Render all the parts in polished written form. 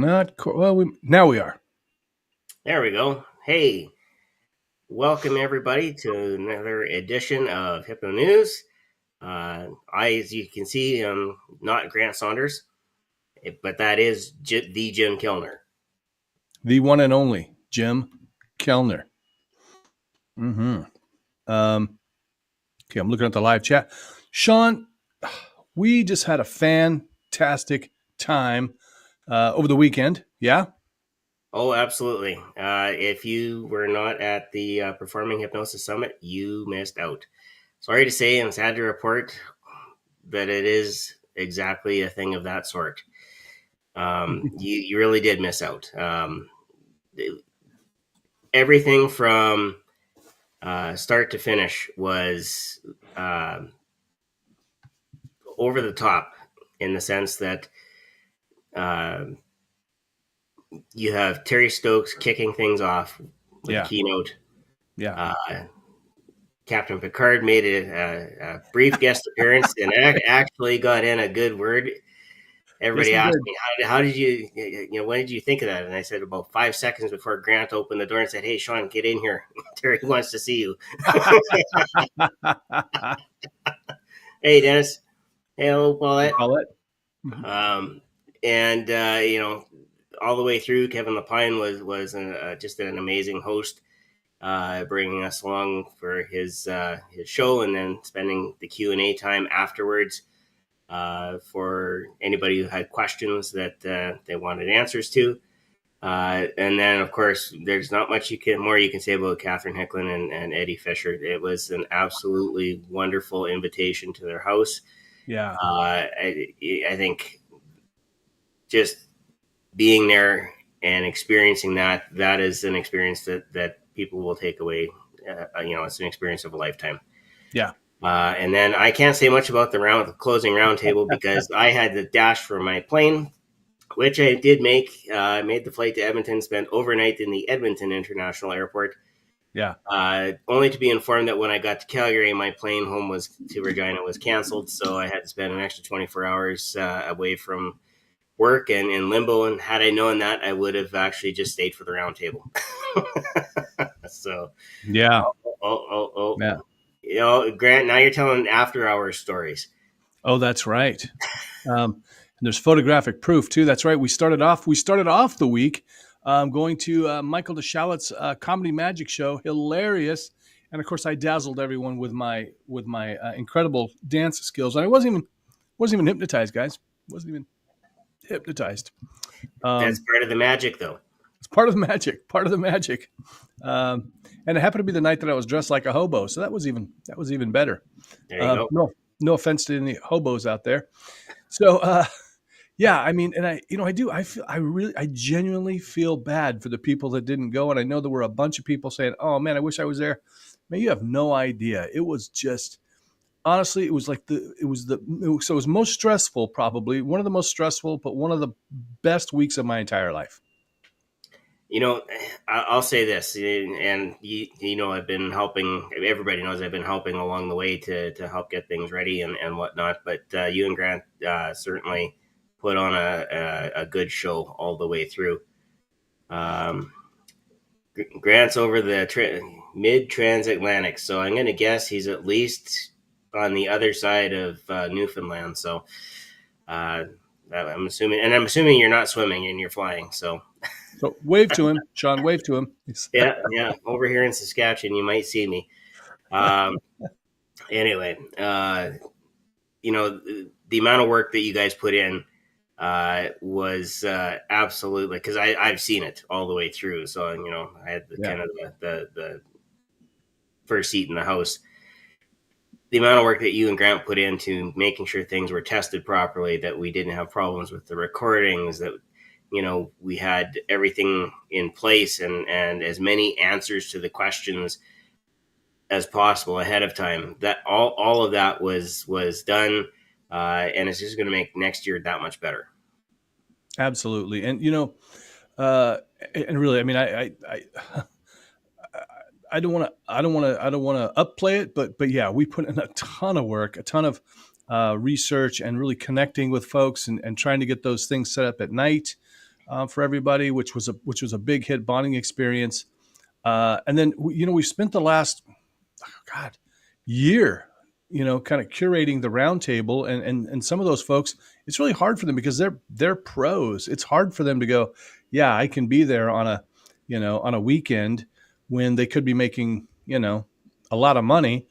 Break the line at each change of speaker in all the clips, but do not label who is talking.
Now we are.
There we go. Hey, welcome everybody to another edition of Hypno News. As you can see, am not Grant Saunders, but that is the Jim Kilner.
The one and only Jim Kellner. Mm-hmm. Okay, I'm looking at the live chat. Sean, we just had a fantastic time over the weekend. Yeah?
Oh, absolutely. If you were not at the Performing Hypnosis Summit, you missed out. Sorry to say and sad to report that it is exactly a thing of that sort. You really did miss out. Everything from start to finish was over the top in the sense that uh, you have Terry Stokes kicking things off with a keynote.
Yeah.
Captain Picard made a brief guest appearance and actually got in a good word. Everybody
Yes,
asked me, how did when did you think of that? And I said about 5 seconds before Grant opened the door and said, "Hey, Sean, get in here. Terry wants to see you." Hey, Dennis. Hello, Paulette. Um, and all the way through, Kevin Lapine was just an amazing host, bringing us along for his show, and then spending the Q&A time afterwards for anybody who had questions that they wanted answers to. And then, of course, there's not much you can say about Catherine Hicklin and Eddie Fisher. It was an absolutely wonderful invitation to their house.
Yeah.
I think just being there and experiencing that is an experience that people will take away. It's an experience of a lifetime.
Yeah.
And then I can't say much about the closing roundtable because I had to dash from my plane, which I did make. I made the flight to Edmonton, spent overnight in the Edmonton International Airport.
Yeah.
Only to be informed that when I got to Calgary, my plane home to Regina was canceled. So I had to spend an extra 24 hours away from work and in limbo. And had I known that, I would have actually just stayed for the roundtable. So,
yeah.
Yeah. Grant, now you're telling after hours stories.
Oh, that's right. And there's photographic proof too. That's right. We started off the week going to Michael DeShalet's Comedy Magic Show. Hilarious. And of course, I dazzled everyone with my incredible dance skills. And I wasn't even hypnotized, guys. Wasn't even hypnotized.
That's part of the magic, though.
It's part of the magic. Part of the magic. And it happened to be the night that I was dressed like a hobo, so that was even better.
There you
go. No offense to any hobos out there. So yeah, I mean, and I genuinely feel bad for the people that didn't go, and I know there were a bunch of people saying, "Oh man, I wish I was there." Man, you have no idea. It was just honestly, it was most stressful, probably one of the most stressful, but one of the best weeks of my entire life.
I'll say this, and I've been helping. Everybody knows I've been helping along the way to help get things ready and whatnot. But you and Grant certainly put on a good show all the way through. Grant's over the mid-transatlantic, so I'm going to guess he's at least on the other side of Newfoundland. So I'm assuming you're not swimming and you're flying. So
wave to him, Sean. Wave to him.
yeah. Over here in Saskatchewan, you might see me. Anyway, the amount of work that you guys put in was absolutely, because I've seen it all the way through. So I had kind of the first seat in the house. The amount of work that you and Grant put into making sure things were tested properly, that we didn't have problems with the recordings, that we had everything in place and as many answers to the questions as possible ahead of time. That all of that was done, and it's just going to make next year that much better.
Absolutely, and and really, I mean, I don't want to upplay it, but yeah, we put in a ton of work, a ton of research, and really connecting with folks and trying to get those things set up at night. for everybody, which was a big hit bonding experience. And then we spent the last God year, kind of curating the roundtable, and some of those folks, it's really hard for them because they're pros. It's hard for them to go, yeah, I can be there on a weekend when they could be making a lot of money.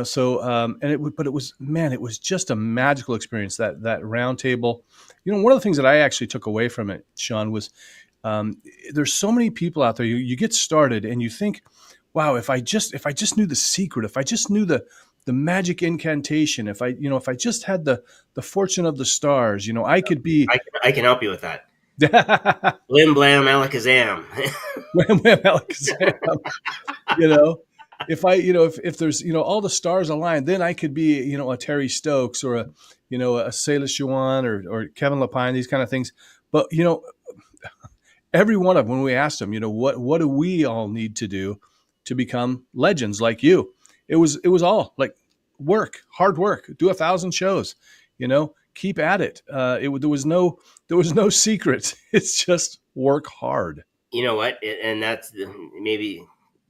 So but it was, man, it was just a magical experience, that roundtable. One of the things that I actually took away from it, Sean, was there's so many people out there. You get started and you think, wow, if I just knew the secret, if I just knew the magic incantation, if I just had the fortune of the stars, I could be.
I can help you with that.
Wham,
Blim blam alakazam.
wham, Alexander. If there's all the stars aligned, then I could be a Terry Stokes or a Sailor Chuan or Kevin Lapine, these kind of things. But every one of them, when we asked them, what do we all need to do to become legends like you? It was all like hard work, do 1,000 shows, keep at it. There was no secret. It's just work hard.
You know what? And that's maybe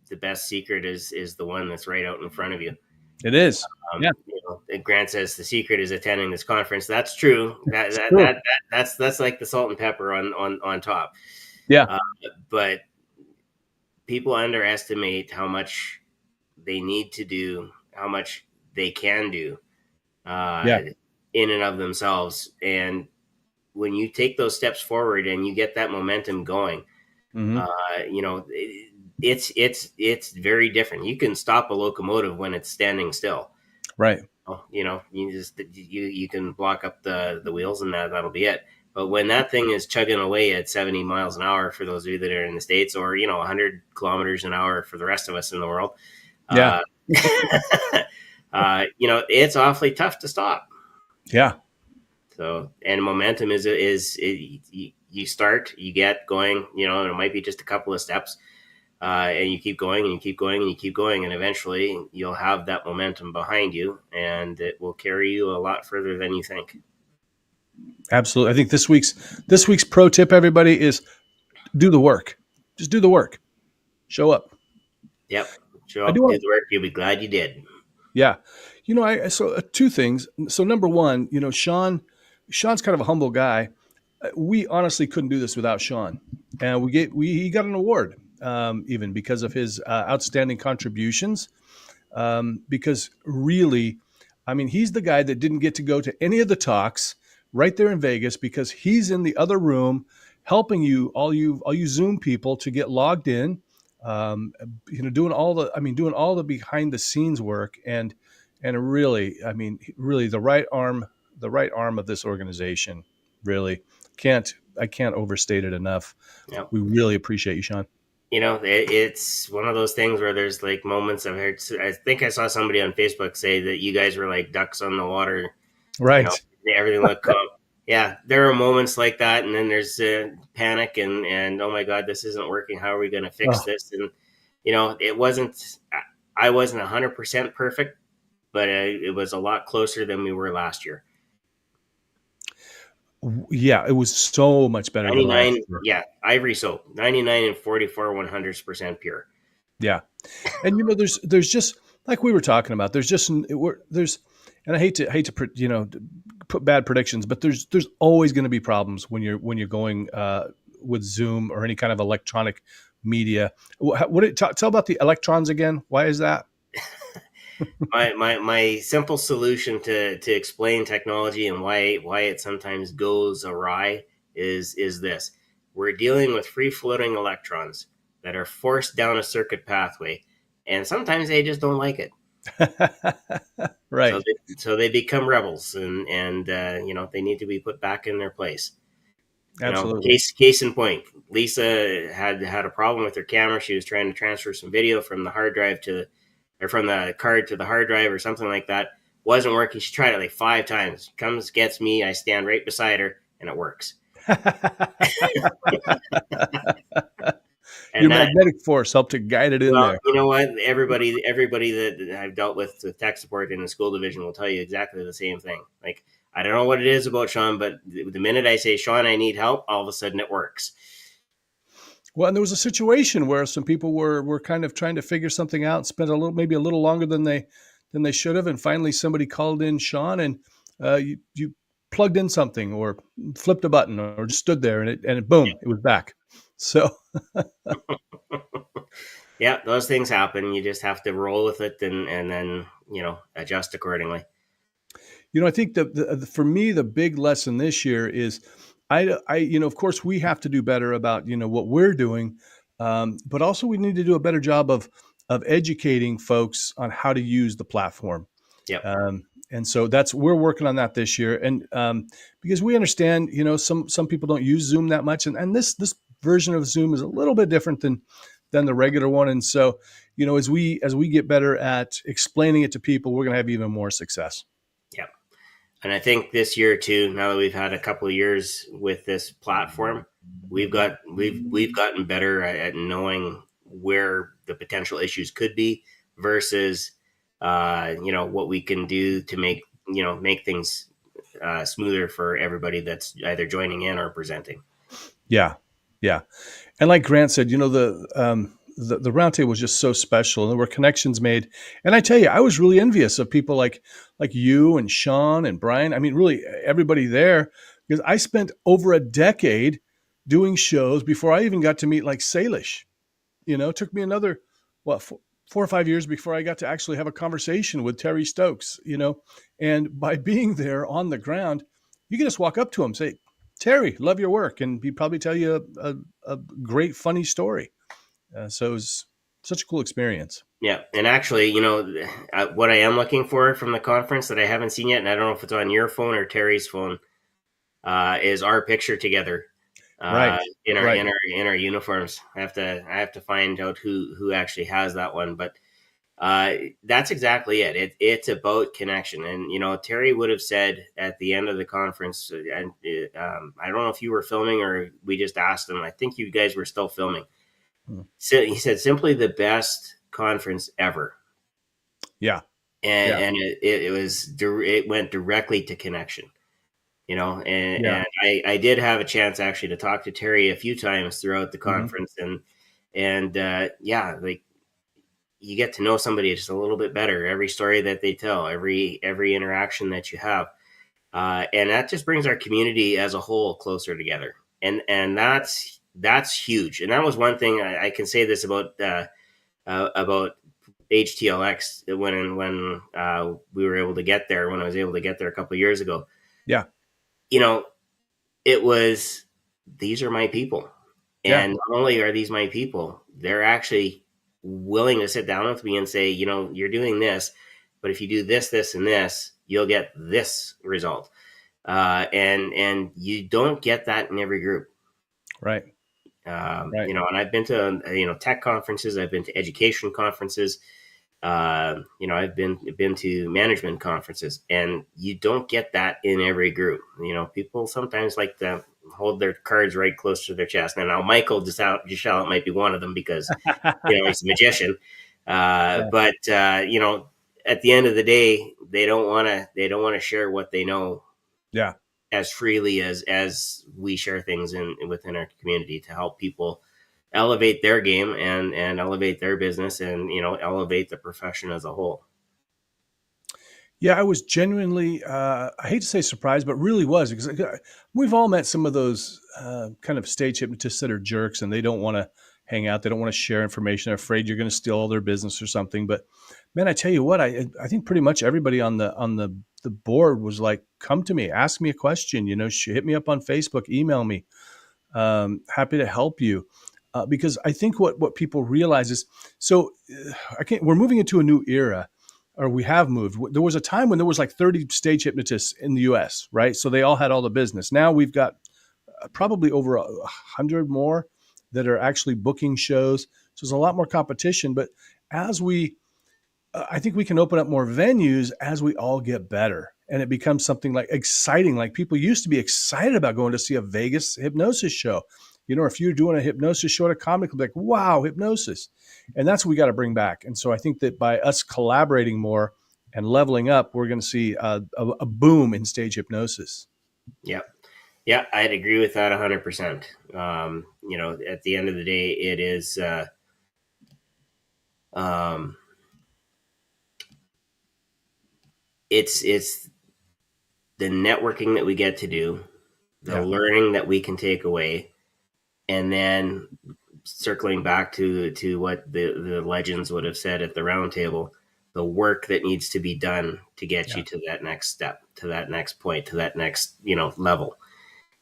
the best secret is the one that's right out in front of you.
It is. Yeah.
Grant says the secret is attending this conference. That's true. That's like the salt and pepper on top.
Yeah.
But people underestimate how much they need to do, how much they can do in and of themselves. And when you take those steps forward and you get that momentum going, it's very different. You can stop a locomotive when it's standing still.
Right.
You can block up the wheels and that'll be it. But when that thing is chugging away at 70 miles an hour for those of you that are in the States, or 100 kilometers an hour for the rest of us in the world, it's awfully tough to stop.
Yeah.
So, and momentum is you start, you get going, and it might be just a couple of steps, and you keep going and you keep going and you keep going, and eventually you'll have that momentum behind you, and it will carry you a lot further than you think.
Absolutely. I think this week's pro tip, everybody, is do the work. Just do the work. Show up.
Yep. Show up, do the work. You'll be glad you did.
Yeah. So two things. So number one, Sean's kind of a humble guy. We honestly couldn't do this without Sean, and he got an award even because of his outstanding contributions. Because really, I mean, he's the guy that didn't get to go to any of the talks right there in Vegas because he's in the other room helping all you Zoom people to get logged in, doing all the behind the scenes work and really, the right arm of this organization. Really I can't overstate it enough. Yep. We really appreciate you, Sean.
It's one of those things where there's like moments I've heard. I think I saw somebody on Facebook say that you guys were like ducks on the water.
Right.
Everything looked calm. Yeah, there are moments like that, and then there's panic and oh my God, this isn't working. How are we going to fix this? And it wasn't. I wasn't 100% perfect, but it was a lot closer than we were last year.
Yeah, it was so much better.
99, yeah, ivory soap, 99 and 44 100% pure.
Yeah, and there's just like we were talking about. And I hate to put bad predictions, but there's always going to be problems when you're going with Zoom or any kind of electronic media. Tell about the electrons again? Why is that?
my simple solution to explain technology and why it sometimes goes awry is this: we're dealing with free floating electrons that are forced down a circuit pathway, and sometimes they just don't like it.
Right.
So they become rebels, and they need to be put back in their place.
Absolutely.
Case in point, Lisa had a problem with her camera. She was trying to transfer some video from the hard drive from the card to the hard drive or something like that. Wasn't working. She tried it like 5 times. Comes, gets me. I stand right beside her, and it works.
Your magnetic force helped to guide it in there.
You know what? Everybody that I've dealt with tech support in the school division will tell you exactly the same thing. Like, I don't know what it is about Sean, but the minute I say, Sean, I need help, all of a sudden it works.
Well, and there was a situation where some people were kind of trying to figure something out, spent a little, maybe a little longer than they should have, and finally somebody called in Sean, and you plugged in something or flipped a button or just stood there, and it boom, it was back. So
Yeah, those things happen. You just have to roll with it and then adjust accordingly.
I think for me, the big lesson this year is of course, we have to do better about, what we're doing, but also we need to do a better job of educating folks on how to use the platform.
Yep.
And so we're working on that this year, and because we understand, some people don't use Zoom that much, and this version of Zoom is a little bit different than the regular one, and so as we get better at explaining it to people, we're going to have even more success.
Yep. And I think this year too, now that we've had a couple of years with this platform, we've gotten better at knowing where the potential issues could be versus what we can do to make things smoother for everybody that's either joining in or presenting.
Yeah, yeah. And like Grant said, the roundtable was just so special, and there were connections made. And I tell you, I was really envious of people like you and Sean and Brian. I mean, really everybody there, because I spent over a decade doing shows before I even got to meet like Salish. It took me another what 4 or 5 years before I got to actually have a conversation with Terry Stokes. And by being there on the ground, you can just walk up to him, say, Terry, love your work, and he'd probably tell you a great, funny story. So it was such a cool experience.
Yeah, and actually, what I am looking for from the conference that I haven't seen yet, and I don't know if it's on your phone or Terry's phone, is our picture together
Right,
in our
right.
uniforms. I have to find out who actually has that one, but that's exactly it. It's about connection, and Terry would have said at the end of the conference, and I don't know if you were filming or we just asked him. I think you guys were still filming.
Hmm.
So he said, simply the best conference ever.
Yeah,
And
yeah,
it went directly to connection, and,
yeah.
I did have a chance actually to talk to Terry a few times throughout the
Hmm.
conference, and yeah, like you get to know somebody just a little bit better every story that they tell, every interaction that you have, and that just brings our community as a whole closer together, and that's huge. And that was one thing I can say this about HTLX when we were able to get there, when I was able to get there a couple of years ago.
Yeah,
You know, it was, these are my people,
yeah,
and not only are these my people, they're actually willing to sit down with me and say, you're doing this, but if you do this, this, and this, you'll get this result. And you don't get that in every group.
right, right.
And I've been to tech conferences, I've been to education conferences, I've been to management conferences, and you don't get that in every group. People sometimes like to hold their cards right close to their chest. And now Michael Giselle might be one of them because he's a magician.
Yeah,
But at the end of the day, they don't want to share what they know
yeah.
as freely as we share things within our community to help people elevate their game and elevate their business and elevate the profession as a whole.
Yeah, I was genuinely, I hate to say surprised, but really was, because we've all met some of those kind of stage hypnotists that are jerks, and they don't want to hang out. They don't want to share information. They're afraid you're going to steal all their business or something. But man, I tell you what, I think pretty much everybody on the board was like, come to me, ask me a question, hit me up on Facebook, email me. Happy to help you. Because I think what people realize is, so we're moving into a new era, or we have moved. There was a time when there was like 30 stage hypnotists in the US, right? So they all had all the business. Now we've got probably over 100 more that are actually booking shows. So there's a lot more competition. But as we I think we can open up more venues as we all get better, and it becomes something like exciting. Like people used to be excited about going to see a Vegas hypnosis show. If you're doing a hypnosis show at a comic club, like, wow, hypnosis. And that's what we got to bring back. And so I think that by us collaborating more, and leveling up, we're going to see a boom in stage hypnosis.
Yeah. Yeah, I'd agree with that 100%. At the end of the day, it is um, it's the networking that we get to do, the
Yeah.
learning that we can take away, and then circling back to what the legends would have said at the round table, the work that needs to be done to get
Yeah.
you to that next step, to that next point, to that next level.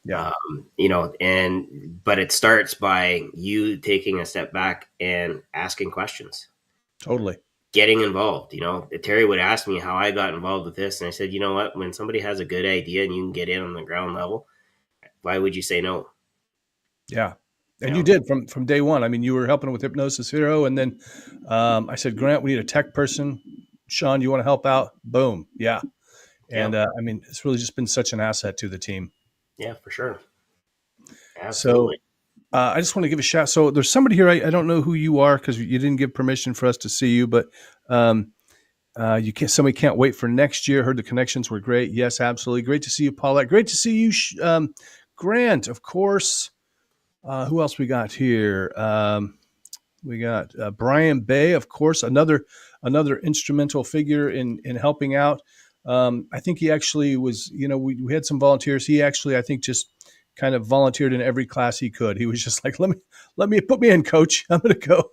Yeah.
But it starts by you taking a step back and asking questions,
Totally.
getting involved. Terry would ask me how I got involved with this, and I said, you know what, when somebody has a good idea and you can get in on the ground level, why would you say no?
Yeah.
you
And you
know
did from day one. I mean, you were helping with Hypnosis Hero, and then I said, Grant, we need a tech person. Sean, you want to help out? Boom. Yeah.
yeah,
And I mean, it's really just been such an asset to the team.
yeah, for sure,
So
absolutely.
I just want to give a shout. So there's somebody here. I don't know who you are because you didn't give permission for us to see you, but um, you can't. Somebody can't wait for next year. Heard the connections were great. Yes, absolutely. Great to see you, Paulette. Great to see you, Grant. Of course. Who else we got here? We got Brian Bay, of course, another instrumental figure in helping out. I think he actually was. We had some volunteers. He actually, I think, just kind of volunteered in every class he could. He was just like, let me put me in, coach. I'm going to go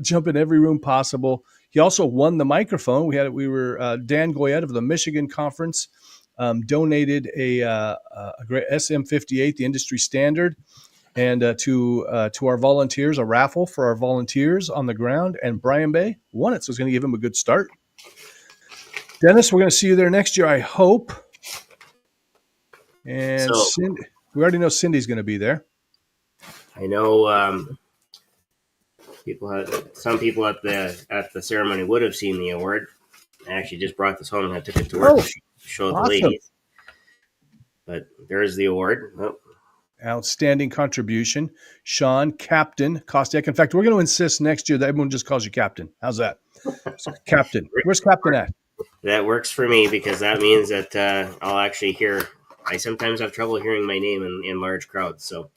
jump in every room possible. He also won the microphone. We were Dan Goyette of the Michigan Conference donated a great SM58, the industry standard, and to our volunteers, a raffle for our volunteers on the ground. And Brian Bay won it, so it's going to give him a good start. Dennis, we're going to see you there next year, I hope. And
So
Cindy, we already know Cindy's going to be there.
I know some people at the ceremony would have seen the award. I actually just brought this home and I took it to work
Oh,
to show the
awesome.
ladies. But there's the award. Oh.
Outstanding contribution. Sean, Captain Kostiak. In fact, we're going to insist next year that everyone just calls you Captain. How's that? So, Captain. Where's Captain at?
That works for me because that means that I'll actually hear. I sometimes have trouble hearing my name in large crowds. So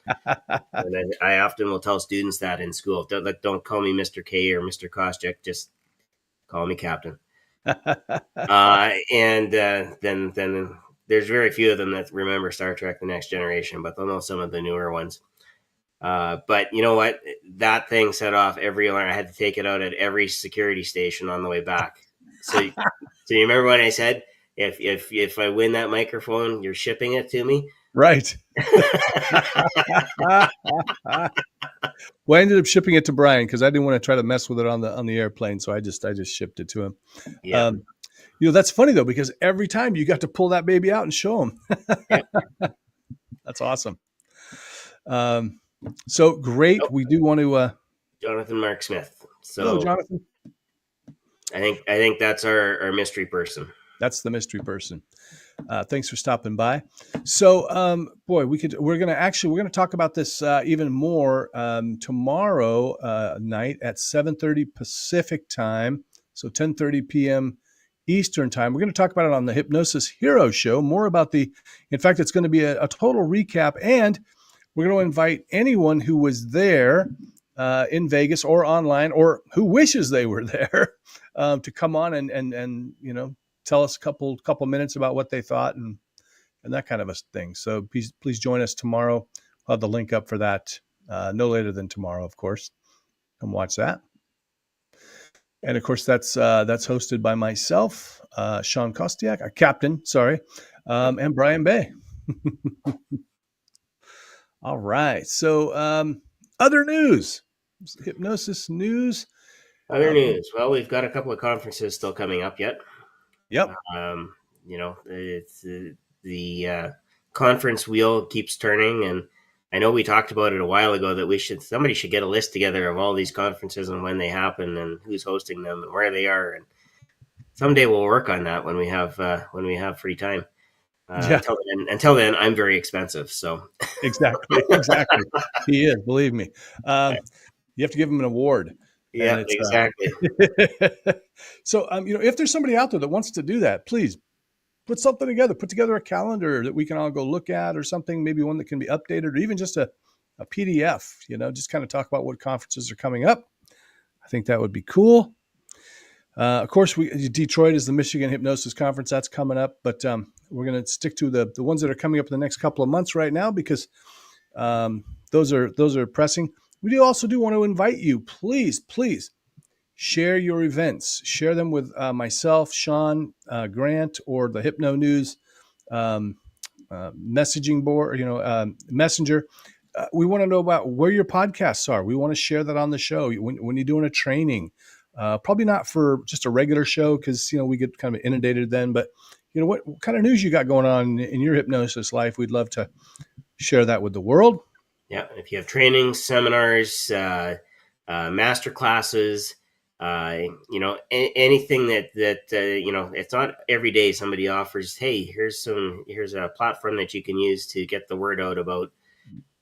and I often will tell students that in school. Don't call me Mr. K or Mr. Kostiak. Just call me Captain. Then there's very few of them that remember Star Trek: The Next Generation, but they'll know some of the newer ones. But you know what? That thing set off every alarm. I had to take it out at every security station on the way back. So you remember when I said, if I win that microphone, you're shipping it to me?
Right. Well, I ended up shipping it to Brian because I didn't want to try to mess with it on the airplane, so I just shipped it to him.
Yeah.
That's funny though, because every time you got to pull that baby out and show him.
Yeah.
That's awesome. So great.
Nope.
We do want to
Jonathan Mark Smith. So
hello, Jonathan.
I think that's our mystery person.
That's the mystery person. Thanks for stopping by. So, boy, we're going to talk about this even more tomorrow night at 7:30 Pacific time. So 10:30 p.m. Eastern time. We're going to talk about it on the Hypnosis Hero Show. More about in fact, it's going to be a total recap, and we're going to invite anyone who was there in Vegas or online, or who wishes they were there, to come on and tell us a couple minutes about what they thought and that kind of a thing. So please join us tomorrow. I'll have the link up for that no later than tomorrow, of course. Come watch that. And of course, that's hosted by myself, Sean Kostiak, Captain, sorry, and Brian Bay. All right. So other news, hypnosis news.
Other news. Well, we've got a couple of conferences still coming up yet.
Yep.
It's the conference wheel keeps turning, and I know we talked about it a while ago that somebody should get a list together of all these conferences and when they happen and who's hosting them and where they are. And someday we'll work on that when we have free time.
Yeah.
Until then, I'm very expensive. So
exactly. He is, believe me. You have to give him an award.
Yeah,
and it's
exactly.
so if there's somebody out there that wants to do that, please put something together. Put together a calendar that we can all go look at, or something. Maybe one that can be updated, or even just a PDF. Just kind of talk about what conferences are coming up. I think that would be cool. Of course, Detroit is the Michigan Hypnosis Conference. That's coming up, but we're going to stick to the ones that are coming up in the next couple of months right now, because those are pressing. We do also want to invite you. Please, please share your events. Share them with myself, Sean, Grant, or the Hypno News messaging board. Messenger. We want to know about where your podcasts are. We want to share that on the show when you're doing a training. Probably not for just a regular show, because we get kind of inundated then. But what kind of news you got going on in your hypnosis life? We'd love to share that with the world.
Yeah, if you have trainings, seminars, master classes, anything that it's not every day somebody offers. Hey, here's a platform that you can use to get the word out about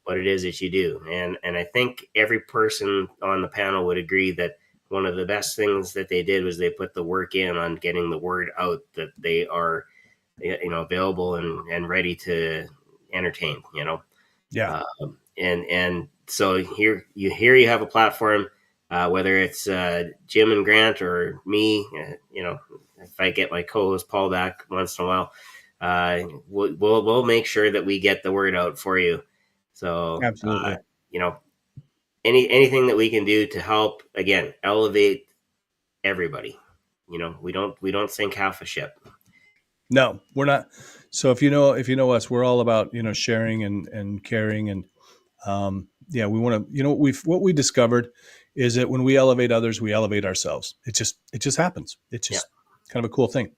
what it is that you do. And I think every person on the panel would agree that one of the best things that they did was they put the work in on getting the word out that they are, available and ready to entertain.
Yeah.
And so here you have a platform, whether it's Jim and Grant or me. If I get my co-host Paul back once in a while, we'll make sure that we get the word out for you. So,
Absolutely.
Anything that we can do to help, again, elevate everybody. We don't sink half a ship.
No, we're not. So if you know us, we're all about sharing and caring, and we want to. What we discovered is that when we elevate others, we elevate ourselves. It just happens. It's just kind of a cool thing.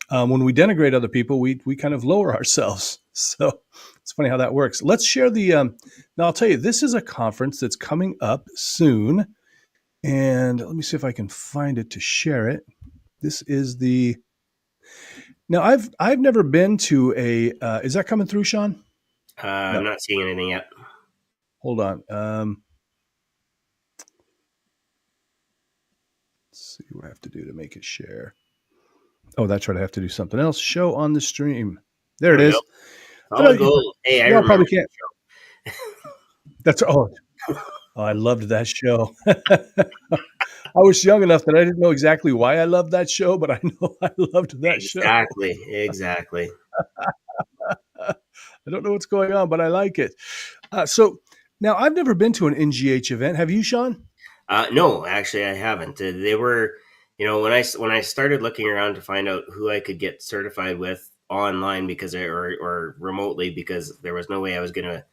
When we denigrate other people, we kind of lower ourselves. So it's funny how that works. Let's share the. Now I'll tell you, this is a conference that's coming up soon, and let me see if I can find it to share it. This is the. Now I've never been to a. Is that coming through, Sean?
No. I'm not seeing anything yet.
Hold on. Let's see what I have to do to make it share. Oh, that's right. I have to do something else. Show on the stream. There it is.
Solid gold. Hey, I remember.
Probably can't. That's I loved that show. I was young enough that I didn't know exactly why I loved that show, but I know I loved that show.
Exactly.
I don't know what's going on, but I like it. So now I've never been to an NGH event. Have you, Sean?
No, actually, I haven't. They were, when I started looking around to find out who I could get certified with online or remotely, because there was no way I was going to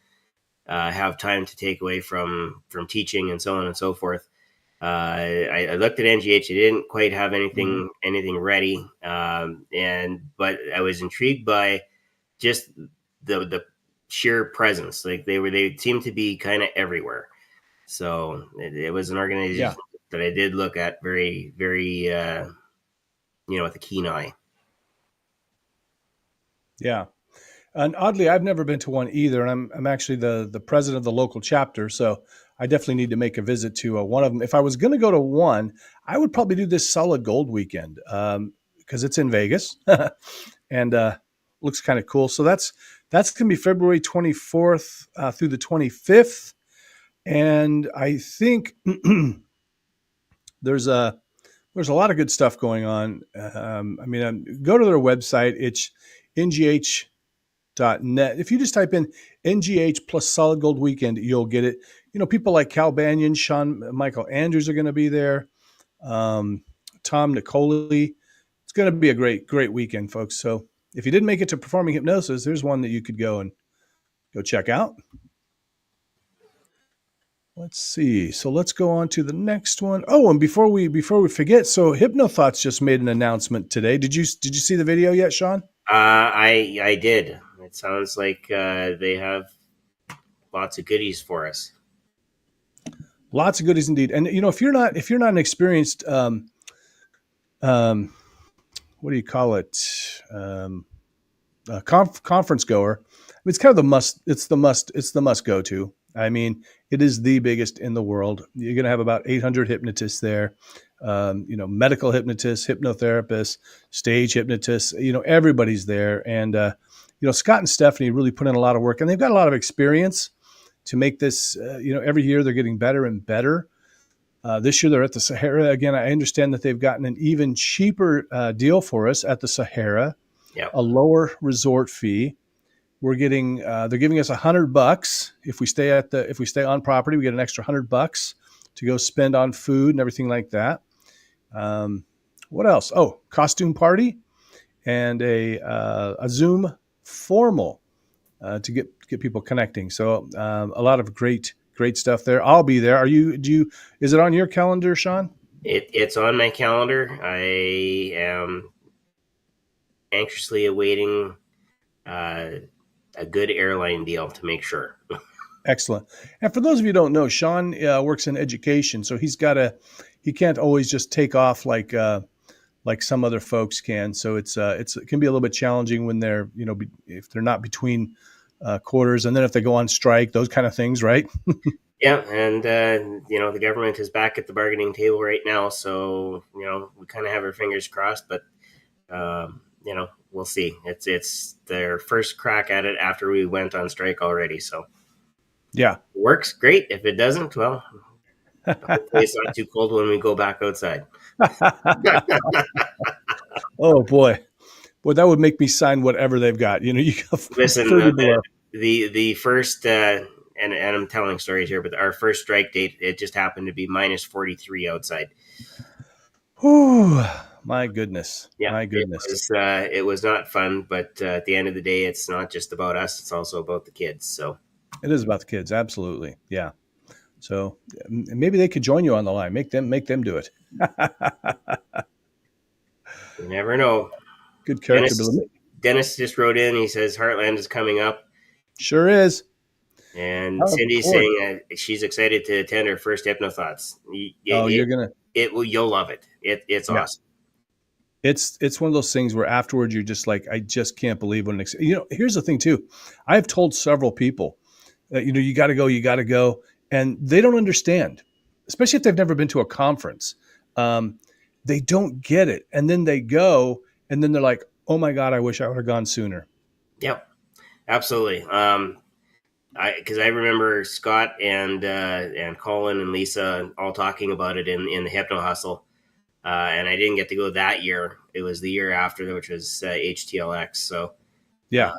have time to take away from teaching and so on and so forth. I looked at NGH. I didn't quite have anything ready, but I was intrigued by just the sheer presence. Like they seemed to be kind of everywhere. So it was an organization that I did look at very, very, with a keen eye.
Yeah. And oddly, I've never been to one either. And I'm actually the president of the local chapter. So I definitely need to make a visit to one of them. If I was going to go to one, I would probably do this Solid Gold weekend, because it's in Vegas and looks kind of cool. So that's going to be February 24th through the 25th. And I think there's a lot of good stuff going on. Go to their website. It's ngh.net. If you just type in NGH plus Solid Gold Weekend, you'll get it. People like Cal Banyan, Michael Andrews are going to be there. Tom Nicoli. It's going to be a great weekend, folks. So if you didn't make it to Performing Hypnosis, there's one that you could go check out. Let's see. So let's go on to the next one. Oh, and before we forget, so Hypno Thoughts just made an announcement today. Did you see the video yet, Sean?
I did. It sounds like they have lots of goodies for us.
Lots of goodies indeed. And if you're not an experienced what do you call it? Conference goer. It's kind of the must go to. I mean, it is the biggest in the world. You're going to have about 800 hypnotists there. Medical hypnotists, hypnotherapists, stage hypnotists. Everybody's there, and Scott and Stephanie really put in a lot of work, and they've got a lot of experience to make this. Every year they're getting better and better. This year they're at the Sahara again. I understand that they've gotten an even cheaper deal for us at the Sahara,
Yep.
a lower resort fee. We're getting they're giving us $100 if we stay on property. We get an extra $100 to go spend on food and everything like that. What else? Oh, costume party and a Zoom formal to get people connecting. So a lot of great stuff there. I'll be there. Is it on your calendar, Sean?
It's on my calendar. I am anxiously awaiting a good airline deal to make sure.
Excellent. And for those of you who don't know, Sean works in education, so he can't always just take off like some other folks can. So it can be a little bit challenging when they're if they're not between quarters, and then if they go on strike, those kind of things, right?
Yeah, and the government is back at the bargaining table right now, so we kind of have our fingers crossed, but we'll see. It's their first crack at it after we went on strike already, so
yeah,
works great. If it doesn't, well, hopefully it's not too cold when we go back outside.
Oh boy, that would make me sign whatever they've got. You
Listen,
30 below.
the first and I'm telling stories here, but our first strike date, it just happened to be minus 43 outside.
Whew, my goodness.
Yeah,
my goodness.
It was not fun, but at the end of the day, it's not just about us; it's also about the kids. So
it is about the kids, absolutely. Yeah. So maybe they could join you on the line. Make them do it.
You never know.
Good character building.
Dennis just wrote in. He says Heartland is coming up.
Sure is.
And Cindy's saying she's excited to attend her first Hypno Thoughts. You'll love it. It's awesome.
It's one of those things where afterwards you're just like, I just can't believe when here's the thing too. I've told several people that you got to go, and they don't understand, especially if they've never been to a conference. They don't get it, and then they go, and then they're like, oh my God, I wish I would have gone sooner.
Yep, absolutely. Because I remember Scott and Colin and Lisa all talking about it in the Hypno Hustle, and I didn't get to go that year. It was the year after, which was HTLX. So
yeah,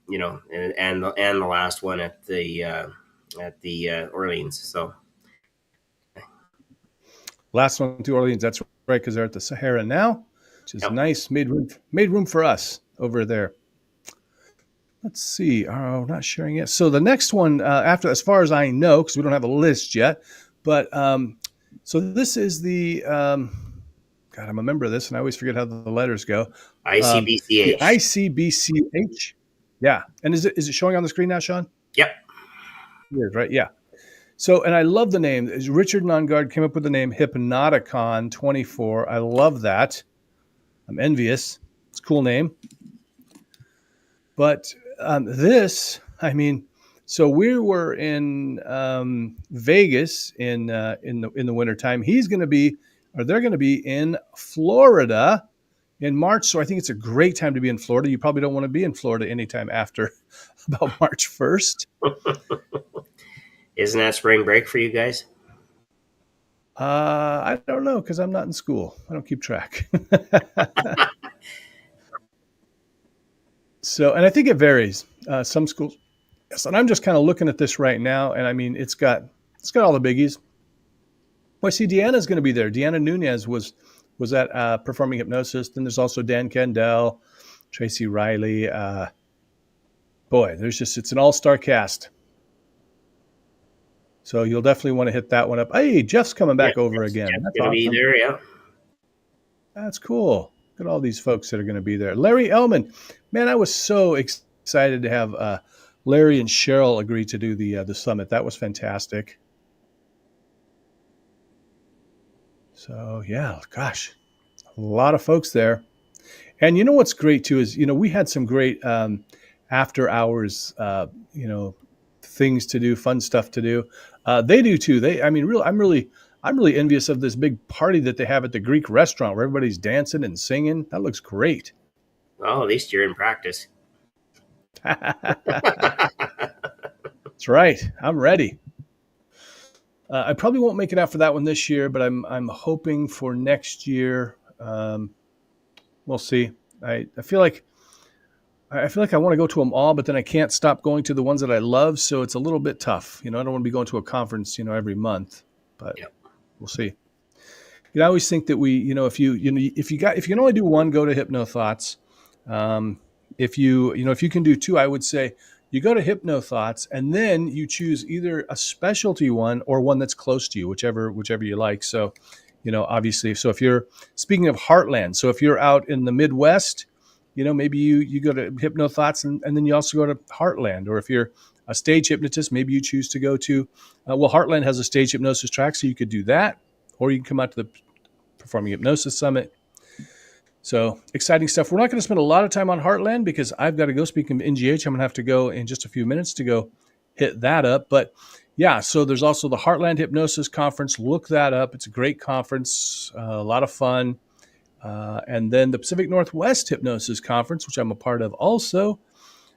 and the last one at the Orleans. So
last one to Orleans. That's right, because they're at the Sahara now, which is nice. Made room for us over there. Let's see. Oh, not sharing it. So the next one after, as far as I know, because we don't have a list yet, but so this is the God, I'm a member of this, and I always forget how the letters go.
ICBCH.
ICBCH. Yeah. And is it showing on the screen now, Sean?
Yep.
It is, right? Yeah. So, and I love the name. Richard Nongard came up with the name Hypnoticon 24. I love that. I'm envious. It's a cool name. But so we were in Vegas in the wintertime. They're going to be in Florida in March. So I think it's a great time to be in Florida. You probably don't want to be in Florida anytime after about March 1st.
Isn't that spring break for you guys?
I don't know, because I'm not in school. I don't keep track. So, and I think it varies. Some schools, yes, and I'm just kind of looking at this right now, and I mean, it's got all the biggies. Well, I see Deanna's going to be there. Deanna Nunez was at Performing Hypnosis. Then there's also Dan Kendall, Tracy Riley. It's an all-star cast. So you'll definitely want to hit that one up. Hey, Jeff's coming back over again.
That's going to be there, yeah.
That's cool. Look at all these folks that are going to be there. Larry Ellman. Man, I was so excited to have Larry and Cheryl agree to do the summit. That was fantastic. So, yeah, gosh, a lot of folks there. And you know what's great, too, is, we had some great after hours, things to do, fun stuff to do. They do too. I'm really envious of this big party that they have at the Greek restaurant where everybody's dancing and singing. That looks great.
Well, at least you're in practice.
That's right. I'm ready. I probably won't make it out for that one this year, but I'm hoping for next year. We'll see. I feel like I want to go to them all, but then I can't stop going to the ones that I love. So it's a little bit tough. I don't want to be going to a conference, every month, but
Yep.
we'll see. I always think that if you can only do one, go to Hypno Thoughts. If you can do two, I would say you go to Hypno Thoughts and then you choose either a specialty one or one that's close to you, whichever you like. So, obviously, so if you're speaking of Heartland, so if you're out in the Midwest, maybe you go to Hypno Thoughts and then you also go to Heartland. Or if you're a stage hypnotist, maybe you choose to go to, Heartland has a stage hypnosis track, so you could do that, or you can come out to the Performing Hypnosis Summit. So exciting stuff. We're not going to spend a lot of time on Heartland because I've got to go. Speaking of NGH, I'm going to have to go in just a few minutes to go hit that up. But yeah, so there's also the Heartland Hypnosis Conference. Look that up. It's a great conference, a lot of fun. And then the Pacific Northwest Hypnosis Conference, which I'm a part of also,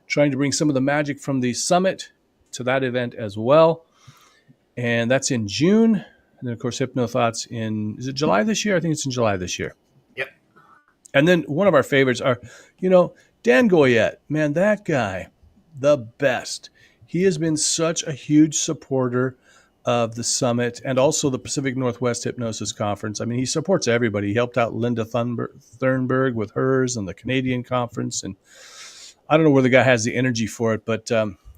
trying to bring some of the magic from the summit to that event as well. And that's in June. And then, of course, Hypno Thoughts is it July this year? I think it's in July this year.
Yep.
And then one of our favorites are, Dan Goyette. Man, that guy, the best. He has been such a huge supporter of the summit and also the Pacific Northwest Hypnosis Conference. I mean, he supports everybody. He helped out Linda Thunberg with hers and the Canadian conference. And I don't know where the guy has the energy for it, but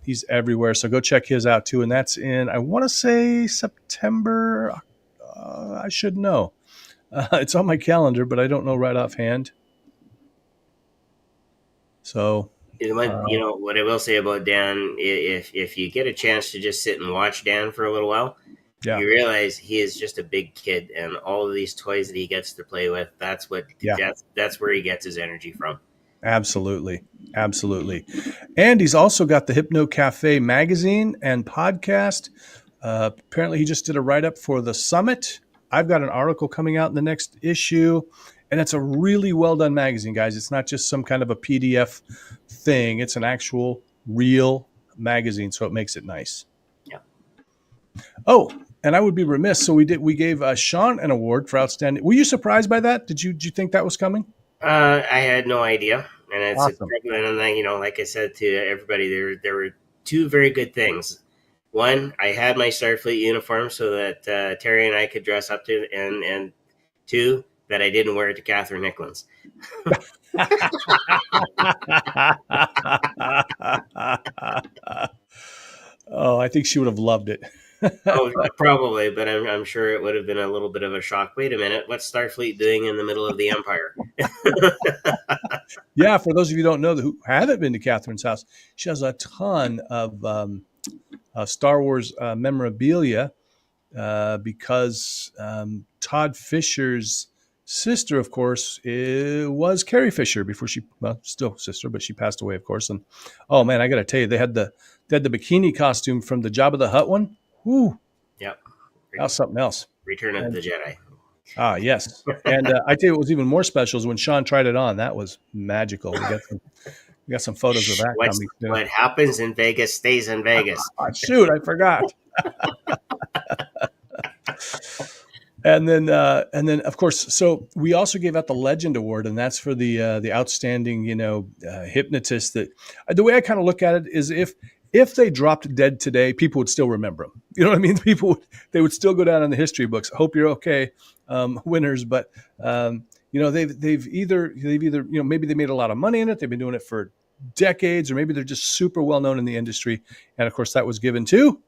he's everywhere. So go check his out too. And that's in, I want to say September. I should know. It's on my calendar, but I don't know right offhand. So,
what I will say about Dan, if you get a chance to just sit and watch Dan for a little while, you realize he is just a big kid, and all of these toys that he gets to play with, that's where he gets his energy from.
Absolutely. And he's also got the Hypno Cafe magazine and podcast. Apparently he just did a write-up for the summit. I've got an article coming out in the next issue, and it's a really well done magazine, guys. It's not just some kind of a PDF thing. It's an actual real magazine, so it makes it nice.
Yeah.
Oh, and I would be remiss. So we gave Sean an award for outstanding. Were you surprised by that? Did you think that was coming?
I had no idea, and it's
awesome.
And like I said to everybody, there were two very good things. One, I had my Starfleet uniform so that Terry and I could dress up to, and two, that I didn't wear it to Catherine Nicklands.
Oh, I think she would have loved it.
Oh, probably, but I'm sure it would have been a little bit of a shock. Wait a minute, what's Starfleet doing in the middle of the Empire?
Yeah, for those of you who don't know who haven't been to Catherine's house, she has a ton of Star Wars memorabilia because Todd Fisher's sister, of course, was Carrie Fisher before still sister, but she passed away, of course. And oh man, I got to tell you, they had the bikini costume from the Jabba the Hutt one. Woo!
Yep,
that was something else.
Return of the Jedi.
Ah, yes. And I tell you, what was even more special is when Sean tried it on. That was magical. We got some photos of that coming.
What happens in Vegas stays in Vegas.
Shoot, I forgot. And then, of course, so we also gave out the Legend Award, and that's for the outstanding, hypnotist. That the way I kind of look at it is if they dropped dead today, people would still remember them. You know what I mean? They would still go down in the history books. Hope you're okay, winners. But they've either maybe they made a lot of money in it. They've been doing it for decades, or maybe they're just super well known in the industry. And of course, that was given to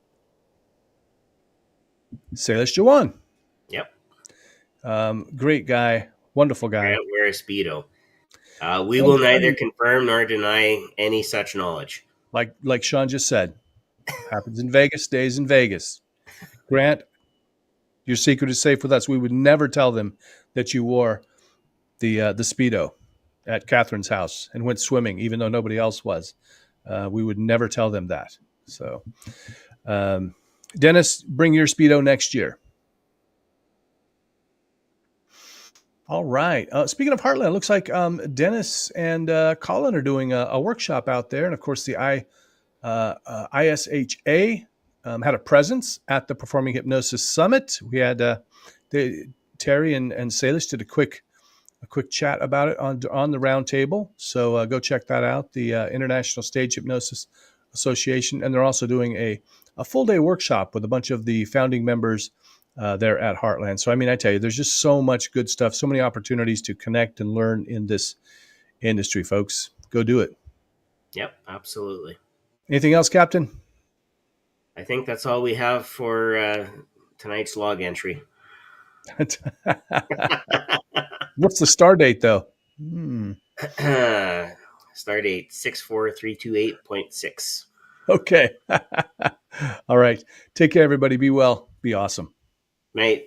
Salish Jawan.
Yep.
Great guy, wonderful guy.
Can't wear a Speedo. We will neither confirm nor deny any such knowledge.
Like Sean just said, happens in Vegas, stays in Vegas. Grant, your secret is safe with us. We would never tell them that you wore the Speedo at Catherine's house and went swimming, even though nobody else was. We would never tell them that. So, um, Dennis, bring your Speedo next year. All right. Speaking of Heartland, it looks like Dennis and Colin are doing a workshop out there. And of course, the ISHA had a presence at the Performing Hypnosis Summit. We had Terry and Salish did a quick chat about it on the round table. So go check that out. The International Stage Hypnosis Association, and they're also doing a full day workshop with a bunch of the founding members there at Heartland. So I mean, I tell you, there's just so much good stuff, so many opportunities to connect and learn in this industry, folks. Go do it.
Yep, absolutely.
Anything else, Captain?
I think that's all we have for tonight's log entry.
What's the star date, though?
Star date 64328.6.
Okay. All right. Take care, everybody. Be well. Be awesome.
Night.